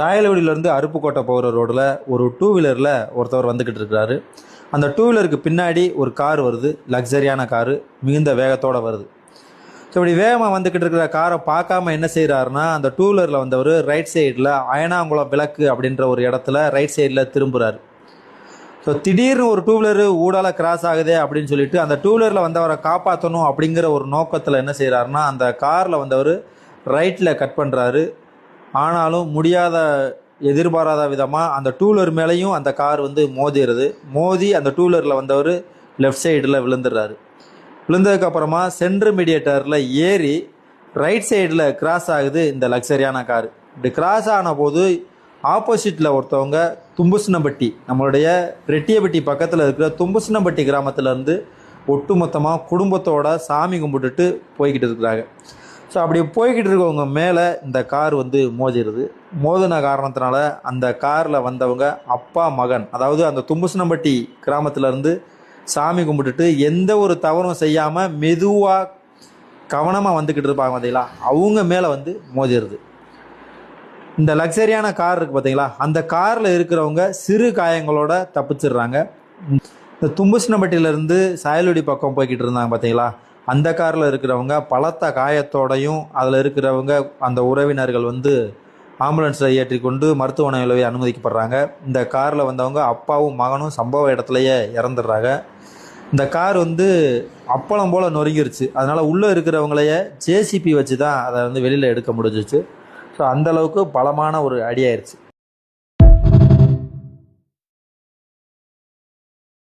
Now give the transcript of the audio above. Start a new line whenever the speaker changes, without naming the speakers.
சாயல்குடியிலேருந்து அருப்புக்கோட்டை போகிற ரோடில் ஒரு டூ வீலரில் ஒருத்தவர் வந்துக்கிட்டு இருக்கிறாரு. அந்த டூ வீலருக்கு பின்னாடி ஒரு கார் வருது, லக்ஸரியான காரு, மிகுந்த வேகத்தோடு வருது. ஸோ இப்படி வேகமாக வந்துக்கிட்டு இருக்கிற காரை பார்க்காம என்ன செய்கிறாருன்னா, அந்த டூ வீலரில் வந்தவர் ரைட் சைடில் அயனாங்குளம் விளக்கு அப்படின்ற ஒரு இடத்துல ரைட் சைடில் திரும்புகிறாரு. ஸோ திடீர்னு ஒரு டூ வீலரு ஊடால கிராஸ் ஆகுதே அப்படின்னு சொல்லிட்டு அந்த டூ வீலரில் வந்தவரை காப்பாற்றணும் அப்படிங்கிற ஒரு நோக்கத்தில் என்ன செய்கிறாருன்னா, அந்த காரில் வந்தவர் ரைட்டில் கட் பண்ணுறாரு. ஆனாலும் முடியாத எதிர்பாராத விதமாக அந்த டூ வீலர் மேலேயும் அந்த கார் மோதிடுது. மோதி அந்த டூ வீலரில் வந்தவர் லெஃப்ட் சைடில் விழுந்துடுறாரு. விழுந்ததுக்கப்புறமா சென்ட்ரு மீடியேட்டரில் ஏறி ரைட் சைடில் கிராஸ் ஆகுது இந்த லக்ஸரியான கார். இப்படி கிராஸ் ஆன போது ஆப்போசிட்டில் ஒருத்தவங்க தும்புசினம்பட்டி, நம்மளுடைய ரெட்டியப்பட்டி பக்கத்தில் இருக்கிற தும்புசினம்பட்டி கிராமத்திலேருந்து ஒட்டுமொத்தமாக குடும்பத்தோட சாமி கும்பிட்டுட்டு போய்கிட்டு இருக்கிறாங்க. ஸோ அப்படி போய்கிட்டு இருக்கவங்க மேலே இந்த கார் மோதிடுது. மோதின காரணத்தினால அந்த காரில் வந்தவங்க அப்பா மகன், அதாவது அந்த தும்புசினம்பட்டி கிராமத்திலேருந்து சாமி கும்பிட்டுட்டு எந்த ஒரு தவறும் செய்யாமல் மெதுவாக கவனமாக வந்துக்கிட்டு இருப்பாங்க பார்த்தீங்களா, அவங்க மேலே மோதிடுது. இந்த லக்ஸரியான கார் இருக்குது பார்த்தீங்களா, அந்த காரில் இருக்கிறவங்க சிறு காயங்களோட தப்பிச்சிடுறாங்க. இந்த தும்புசினம்பட்டியிலேருந்து சாயல்குடி பக்கம் போய்கிட்டு இருந்தாங்க பார்த்தீங்களா, அந்த காரில் இருக்கிறவங்க பலத்த காயத்தோடையும் அதில் இருக்கிறவங்க அந்த உறவினர்கள் ஆம்புலன்ஸில் ஏற்றி கொண்டு மருத்துவமனையில் அனுமதிக்கப்படுறாங்க. இந்த காரில் வந்தவங்க அப்பாவும் மகனும் சம்பவ இடத்துலையே இறந்துடுறாங்க. இந்த கார் அப்பளம் போல் நொறுங்கிருச்சு. அதனால் உள்ளே இருக்கிறவங்களையே ஜேசிபி வச்சு தான் அதை வெளியில் எடுக்க முடிஞ்சிச்சு. ஸோ அந்தளவுக்கு பலமான ஒரு அடியாயிருச்சு.